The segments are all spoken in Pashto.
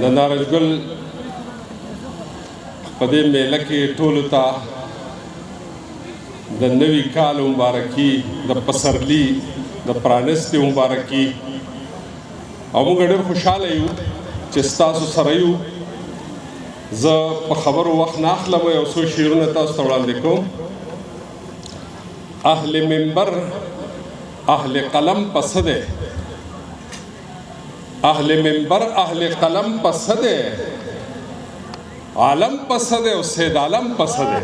د نارنجګل په دې میله کې ټولو ته د نوي کال مبارکي د پسرلي د پرانستې مبارکي او موږ ډېر خوشحاله یو چې ستاسو سره یو. زه په خبرو وخت نه اخلم، یو څو شعرونه تاسو ته وړاندې کوم. اهل منبر اهل قلم پس دی، اهل منبر اهل قلم پس دی، عالم پس دی او سید عالم پس دی.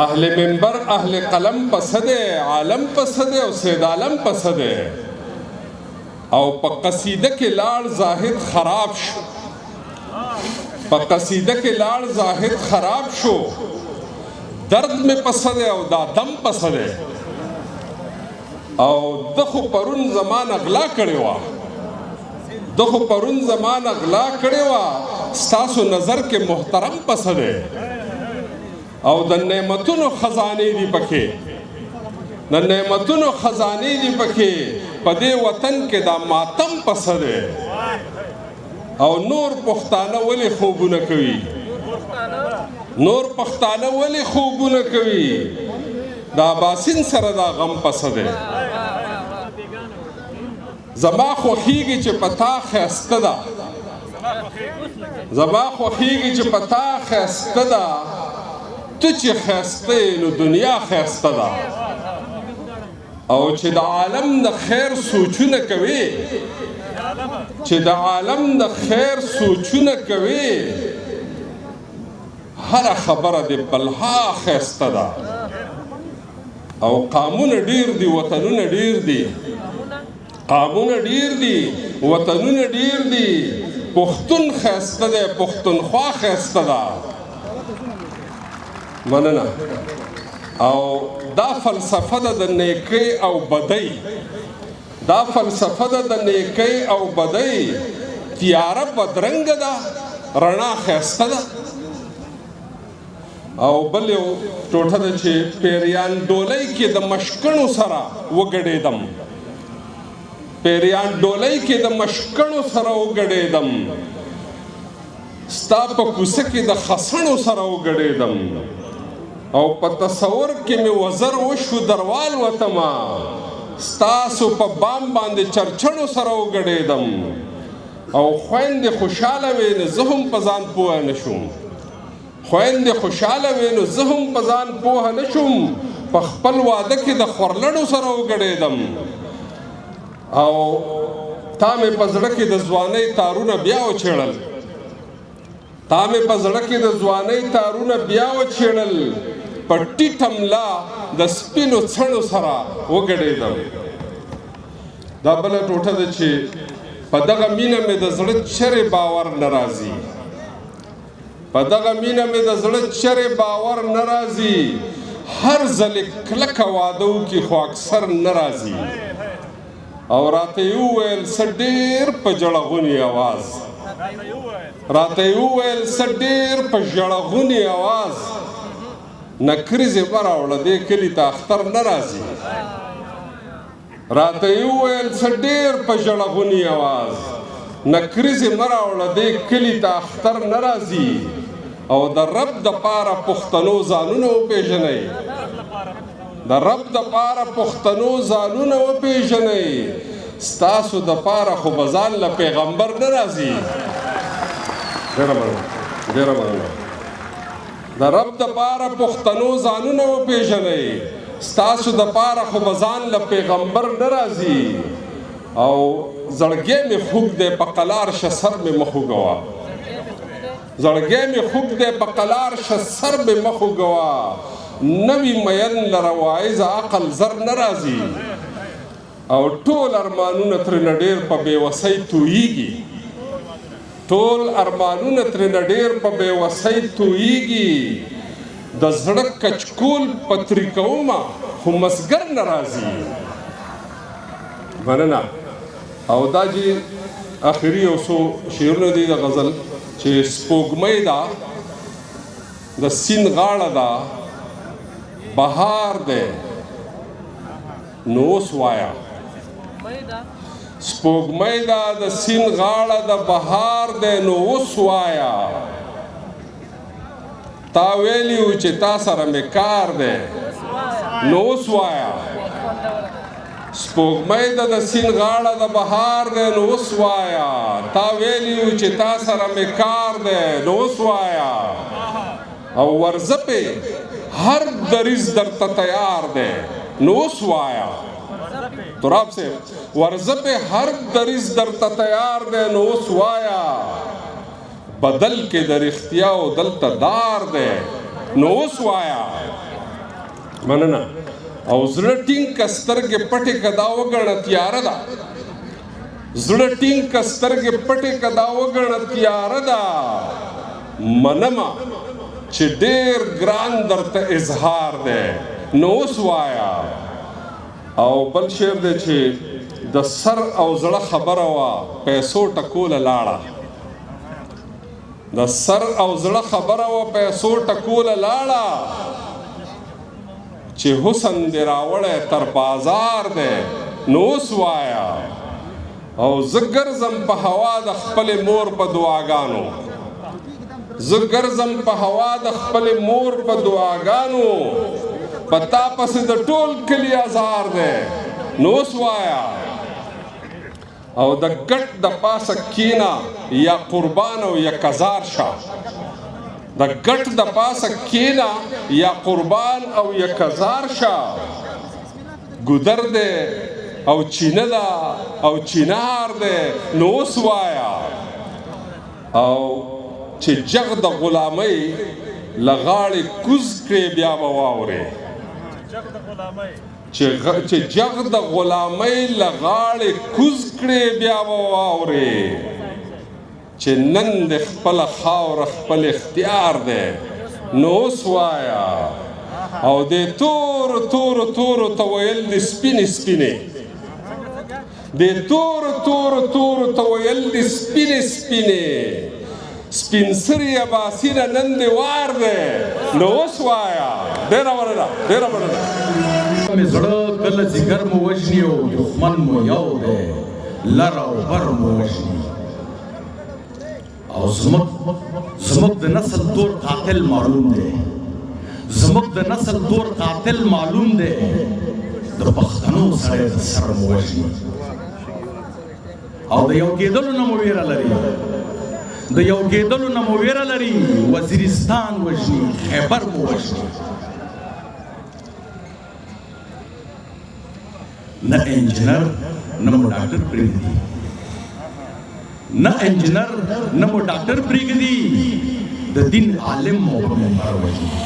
اهل منبر اهل قلم پس دی، عالم پس دی او سید عالم پس دی. او په قصیده کې لاړ زاهد خراب شو، په قصیده کې لاړ زاهد خراب شو. درد مې پس دی او دا دم پس دی. او د خو پرون زمان اغلا کړې وه، د خو پرون زمان اغلا کړې وه، ستاسو نظر کې محترم پس دی. او د نعمتونو خزانې دي پکې، د نعمتونو خزانې دي پکې، په دې وطن کې دا ماتم پس دی. او نور پښتانه ولې خوبونه کوي، نور پښتانه ولې خوبونه کوي، دا باسین سره دا غم پس دی. زما خوښیږي چې پتا ښایسته ده، زما خوښیږي چې پتا ښایسته ده، ته چې ښایسته یې نو دنیا ښایسته ده. او چې د عالم د خیر سوچونه کوي، چې د عالم د خیر سوچونه کوي، هره خبره د بلها ښایسته ده. او قامونه ډیر دي، وطنونه ډیر دي، قامونه ډیر دي، وطنونه ډیر دي. پښتون ښایسته دی، پښتونخوا ښایسته ده. مننه. او دا فلسفه ده د نیکۍ او بدۍ، دا فلسفه ده د نیکۍ او بدۍ. تیاره بدرنګه ده، رڼا ښایسته ده. او بل یو ټوټه ده چې پیریان ډولۍ کې د مشکڼو سره وګډېدم، پیریان ډولۍ کې د مشکڼو سره وګډېدم، ستا په کوڅه کې د خسڼو سره وګډېدم. او په تصور کې مې وزر وشو دروال وتما، ستاسو په بام باندې چرچڼو سره وګډېدم. او خویندې خوشحاله وې نو زه هم په ځان پوه نه شوم، خویندې خوشحاله وې نو زه هم په ځان پوه نه شوم. په خپل واده کې د خورلڼو سره وګډېدم. او تا مې په زړه کې د ځوانۍ تارونه بیا وچېړل، تا مې په زړه کې د ځوانۍ تارونه بیا وچېړل. په ټیټه ملا د سپینو څڼو سره وګډېدم. دا بله ټوټه ده چې په دغه مینه مې د زړه چرې باور نه راځي، په دغه مینه مې د زړه چرې باور نه راځي. هر ځل کلکه واده وکړي خو اکثر نه راځي. او راته یې وویل څه ډېر په ژړغوني اواز، راته یې وویل څه ډېر په ژړغوني اواز، نکریزې مه راوړه دې کلي ته اختر نه راځي. راته یې وویل څه ډېر په ژړغوني اواز، نکریزې مه راوړه دې کلي ته اختر نه راځي. او د رب دپاره پښتنو ځانونه وپېژنئ، د رب دپاره پښتنو ځانونه وپېژنئ. ستاسو دپاره خو به ځان له پیغمبر نه راځي. ډېره مننه، ډېره مننه. د رب دپاره پښتنو ځانونه وپېژنئ، ستاسو دپاره خو به ځان له پیغمبر نه راځي. او زړګی مې خوږ دی په قلار شه سر مې مه خوږوه، زړګی مې خوږ دی په قلار شه سر مې مه خوږوه. نوي مین لره واعظ عقل زر نه راځي. او ټول ارمانونه ترېنه ډېر په بېوسۍ تویېږي، ټول ارمانونه ترېنه ډېر په بېوسۍ تویېږي. د زړه کچکول پتري کومه خو مسګر نه راځي. مننه. او دا چې آخري یو څو شعرونه دي د غزل چې سپوږمۍ ده، د سیند غاړه ده، بهار دی نو اوس وایه، سپوږمۍ دا د سیند غاړه د بهار دی نو اوس وایا تا ویلي و چې تا سره مې کار دی نو اوس وایا سپوږمۍ د سیند غاړه د بهار دی نو اوس وایا تا ویلي و چې تا سره مې کار دی نو اوس وایا او ورځه پې هر دریځ درته تیار دی نو اوس وایا تراب سے ورځه پې هر دریځ درته تیار دی نو اوس وایا بدل کې د رښتیا او دلته دار دی نو اوس وایا مننه او زړه ټینګ که سترګې پټې که دا وګڼه تیاره ده زړه ټینګ که سترګې پټې که دا وګڼه تیاره ده منمه چې ډېر ګران درته اظهار دی نو اوس وایا او بل شعر دی چې د سر او زړه خبره وه پیسو ټکوله لاړه د سر او زړه خبره وه پیسو ټکوله لاړه چې حسن دې راوړی تر بازار دی نو اوس وایا او زه ګرځم په هوا د خپلې مور په دعاګانو زه ګرځم په هوا د خپلې مور په دعاګانو په تا پسې د ټول کلي ازار دی نو اوس وایا او د ګټ د پاسه کینا یا قربان او یا کزار شه د ګټ د پاسه کینا یا قربان او یا کزار شه ګودر دی او چینه ده او چینار دی نو اوس وایا او چې جغ د غلامۍ له غاړې کوز کړې بیا به واورې چې جغ د غلامۍ له غاړې کوز کړې بیا به واورې چې نن د خپله خاوره خپل اختیار دی نو اوس وایا او دې تورو تورو تورو ته ویل د سپینې سپینې دې تورو تورو تورو ته ویل د سپینې سپینې سپین سرې عباسینه نن دې وار دی نو اوس وایا ډېره مننه ډېره مننه مې زړه کله ځیګر مو وژني او دښمن مو یو دی لر او بر مو وژني او زموږ د نسل دور قاتل معلوم دی زموږ د نسل دور قاتل معلوم دی د پښتنو سړی د سر مو وژني او د یو کېدلو نه مو ویره لري د یو کېدلو نه مو ویره لري وزیرستان وژني خیبر مو وژني نه انجینر نه مو ډاکټر پرېږدي نه انجینر نه مو ډاکټر پرېږدي د دین عالم مو په منبر وژني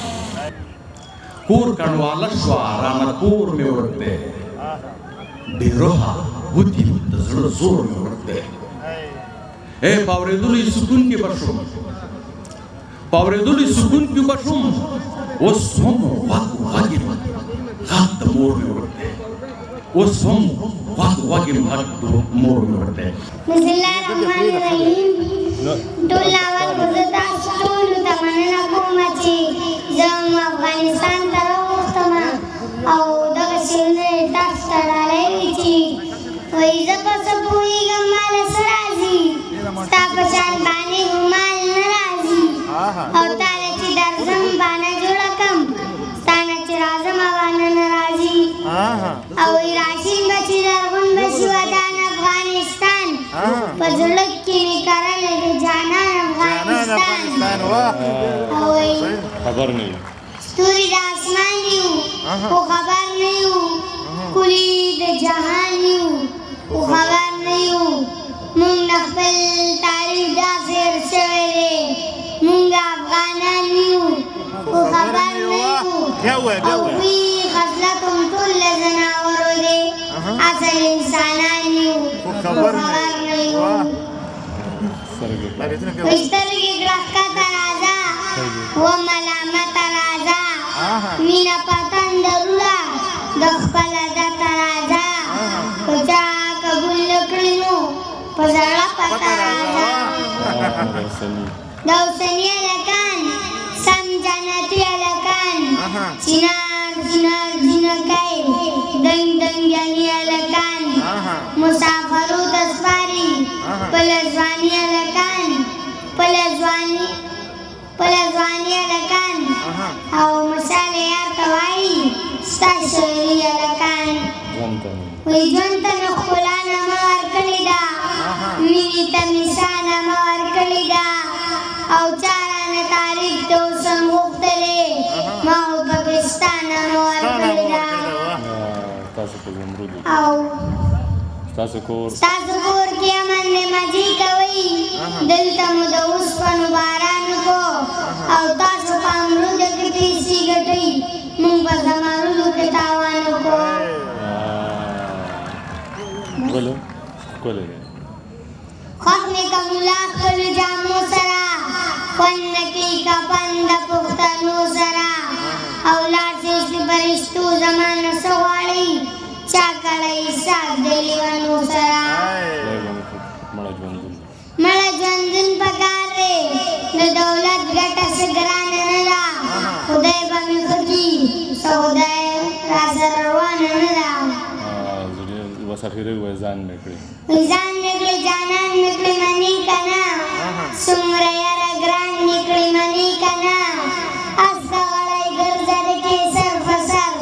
کور کڼواله شوه رانه کور مې ورک دی بې روحه بوتي د زړه زور مې ورک دی په اورېدلو یې سکون کې به شوم په اورېدلو یې سکون کې به شوم اوس هم غوږ یم غږ د مور مې ورک دی اوس هم غوږ یم غږ د مور مې ورک دی بسم الله الرحمن الرحیم ټول اول خو زه تاسو ټولو ته مننه کوم چې زه افغانستان ته راوغوښتم او دغه شعرونه یې تاسو ته ډالۍ وي چې وایي زه په څه پوهېږم ماله څه راځي ستا په شان باندې مال نه راځي او تاله چې درځم بانه جوړه کړم ستا نه چې راځم بانه نه راځي او وایي راشین به چې لرغون به شي ودان افغانستان په زړه کې مې کرلی د جانان افغانستان او وایي ستوري د اسمان یو خو خبر نه یو ښکلي د جهان یو خو خبر نه یو مونږ د خپل تاریخ داسې هېر شوی دی مونږ افغانان یو خو خبر نه یو او دوی خصلت هم ټول له ځناورو دی اصل انسانان یو خو خبر نه یو سترګې کړه ښکته راځه وملامته راځه مینه په تندرونه د خپل عادته راځه که چا قبول نه کړي نو په زړه پته راځه د اوسني هلکان سم جنتي هلکان چینار چینار جینکۍ دنګ دنګیاني هلکان مسافرو تسپاری پلزوانی لکان پلزوانی لکان او مشال یار توائی ستا شعری لکان وی جون تا نخلانا موار کلی دا میری تا میسانا موار کلی دا او چارانا تاریخ تو سنگوختلے ماو پاکستانا موار کلی دا او ستاسو کور کې امن دې مزي کوي دلته مو د اوسپنو باران کو او تاسو په امرود کې پیسې ګټئ موږ په زمرودو کې تاوان کو خوښ مې کملا خپل جامو سره خوند کې کپن د پښتنو سره او لاړ شي فرشتو زمانه سواړي چاکړی ساک دلی ونو سرا مړه ژوندون پکار دی د دولت ګټه څه ګرانه نه ده خدای به مې ښه کي سودای راسره روانه نه ده ځان مې کړې جانان مې کړې منې که نه څومره یاره ګران مې کړې منې که نه استه غړی ګرځه د کیسر فسر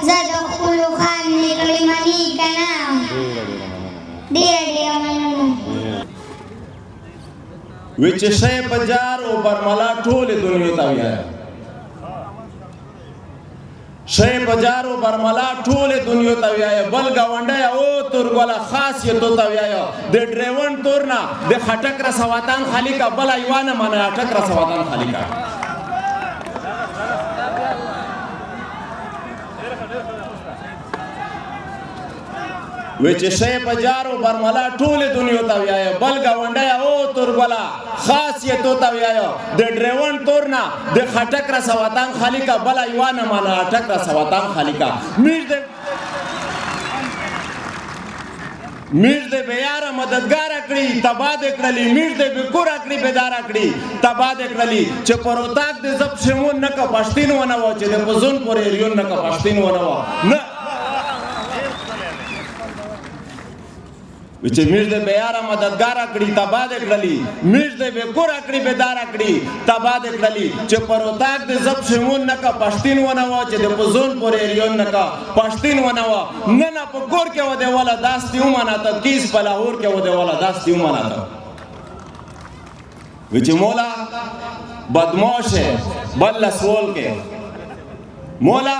زه د خپلو خان مې کړې منې که نه ډېره مننه وی چې شی په جار او برملا ټولې دنیا ته ویایه شی په جار او برملا ټولې دنیا ته ویایه بل ګاونډی او تورګله خاص یې تو ته ویایه د ډریون تور نه د خټک رسواتان خالي کا بل ایوانه منه اټک رسواتان خالي کا وی چې شی په جار او برملا ټولې دنیا ته ویایه بل ګاونډی او تورګله خاص یې تو ته ویایه د ډریون تور نه د خټک رسواتان خالي کا بل ایوانه منه اټک رسواتان خالي کا میر دې بیاره مددګار کړی تبا دې کړلی میر دې بکور کړی بیدار کړی تبا دې کړلی چې پروتاک دې زب شمون نه کا پښتین ونه و چې د پزون پورې ریون نه کا پښتین ونه و نه چې میر دې بیاره مددګار کړی تبا دې کړلی میر دې بکور کړی بیدار کړی تبا دې کړلی چې پروتاک دې زب شمون نه کا پښتین ونه و چې د پزون پورې ریون نه کا پښتین ونه و نه نه په کور کې و دې ولا داستی ومنه ته کیس په لاهور کې و دې ولا داستی ومنه ته وی چې مولا بدمعاش بل لسول کې مولا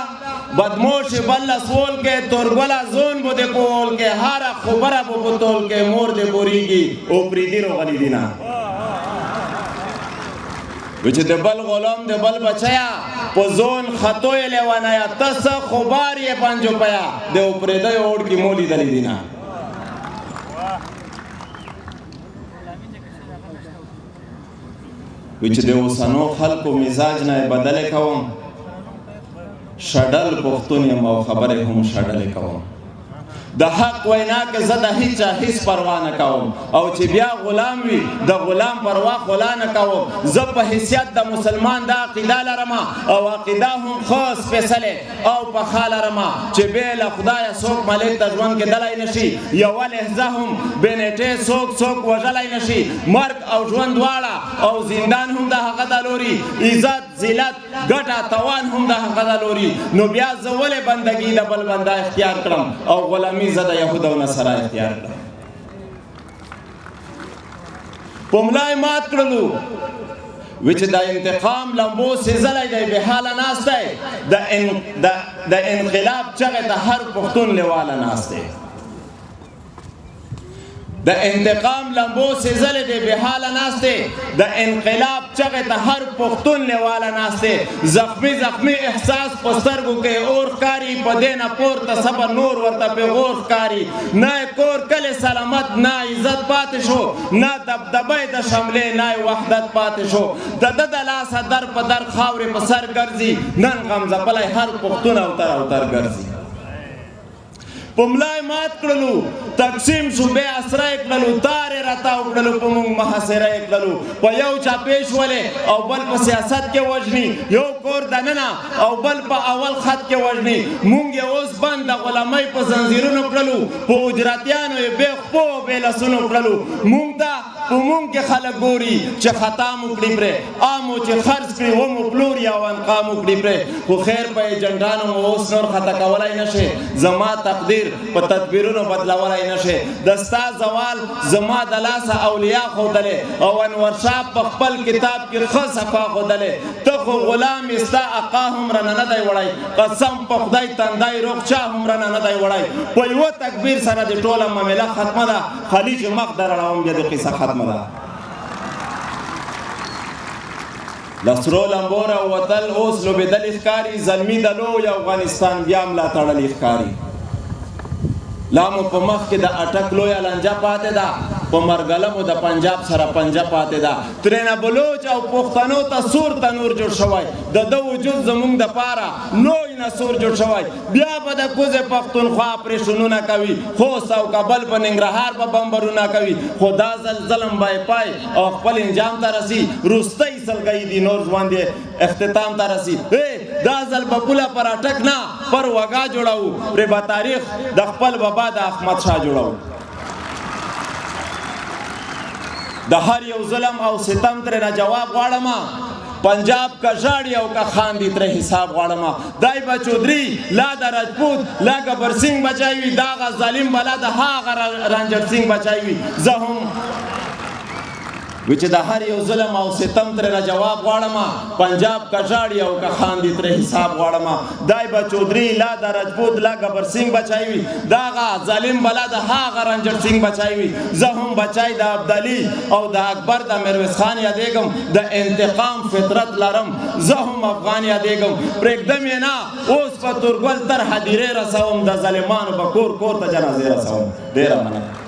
بدموش بل سول کے تورگولا زون بو دے کول کے ہارا خبرہ بو بطول کے مور دے بوریگی او پریدی رو غلی دینا وچ دے بل غلام دے بل بچایا پو زون خطوئے لیوانایا تس خبار یہ پانچو پایا دے او پریدی اوڑ کی مولی دلی دینا وچ دے او سنو خلقو مزاج نائے بدلے کھاؤں شډل پښتون یم او خبرې هم شډلې کوم د حق وینا کې زه د هیچا هیڅ پروا نه کوم او چې بیا غلام وي د غلام پروا خلا نه کوم زه په حیثیت د مسلمان د عقیده لرم او عقیده هم ښه سپېڅلې او پخه لرم چې بې له خدایه څوک ملک ته ژوند کېدلی نه شي یوه لحظه هم بې نیټې څوک وژلی نه شي مرګ او ژوند دواړه او زندان هم د هغه د لوري عزت ذلت ګټه توان هم د هغه د لوري نو بیا زه ولې بندګي د بل بنده اختیار کړم او غلامي زه د یهود او نصارا اختیار کړم په ملا یې مات کړلو وی چې د انتقام لمبو سېزلی دی بې حاله ناست دی د انقلاب چغې ته هر پښتون لیواله ناست دی د انتقام لمبو سېزلی دی بې حاله ناست دی د انقلاب چغې ته هر پښتون لیواله ناست دی زخمي احساس په سترګو کې اور ښکاري په دې نه پورته صبر نور ورته پیغور ښکاري نه کور کلی سلامت نه عزت پاتې شو نه دبدبی د شملې نه وحدت پاتې شو د ده د لاسه در په در خاورې په سر ګرځي نن غمځپلی هر پښتون اوتر ګرځي پملای مات کړلو تقسیم صوبې اسره کړلو تارې راته وکړلو په موږ محاصره کړلو په یو چاپېش ولې او بل په سیاست کې وژني یو کور دننه او بل په اول خط کې وژني موږ یې اوس بند د غلامۍ په زنځیرونو کړلو په اجراتیانو یې بې خپو بې لاسونو کړلو موږ ته په موږ کې خلک ګوري چې خطا مو کړي پرې عامو چې خرڅ کړي و مو پلور یا انقام مو کړي پرې خو خیر په ایجنټانو مو اوس نور خطا کولی نه شي زما تقدیر په تدبیرونو بدلولی نه شي د ستا زوال زما د لاسه اولیا ښودلی او انور شاه په خپل کتاب کې ښه صفا ښودلی ته خو غلام یې ستا اقا هم رانه نه دی وړی قسم په خدای تندی روغ چا هم رانه نه دی وړی په یوه تکبیر سره د ټوله معامله ختمه ده خلیج مخ در اړوم بیا د قصه ختمه ده لسرو لمبو راوتل اوس لوبېدلې ښکاري زلمي د لوی افغانستان بیا ملا تړلې ښکاري لا مو په مخ کې د اټک لویه لانجه پاتې ده په مرګلمو د پنجاب سره پنجه پاتې ده ترېنه بلوچ او پښتنو ته سور تنور جوړ شوی د ده وجود زموږ دپاره لوی نسور جوړ شوی بیا به د کوزې پښتونخوا اپریشنونه کوي خوست او کابل په ننګرهار به بمبرونه کوي خو دا ځل ظلم به پای او خپل انجام ته رسي وروستی سلګۍ دي نور ژوند یې اختتام ته رسي دا ځل به پوله پر اټک نه پر وګا جوړوو پرې به تاریخ د خپل بابا د احمد شاه جوړوو د هر یو ظلم او ستم ترېنه جواب غواړم پنجاب کا ژاړي او کا خاندي ترې حساب غواړم دای به چودري لا د راجپوت لا ګبر سنګ بچای وي دا غ ظالم بلا د هاغه رنجر سنګ بچای وي زه هم چې د هر یو ظلم او ستم ترېنه جواب غواړم پنجاب کا ژاړي او کا خاندي ترې حساب غواړم دای به چودري لا د راجپوت لا ګبر سنګ بچای وي دا غ ظالم بلا د هاغه رنجر سنګ بچای وي زه هم بچای د ابدالي او د اکبر د میرویس خان یادېږم د انتقام فطرت لرم زه هم افغان یادېږم پرېږدم یې نه اوس په تورګل تر هدیرې رسوم د ظالمانو به کور کور ته جنازې رسوم ډېره مننه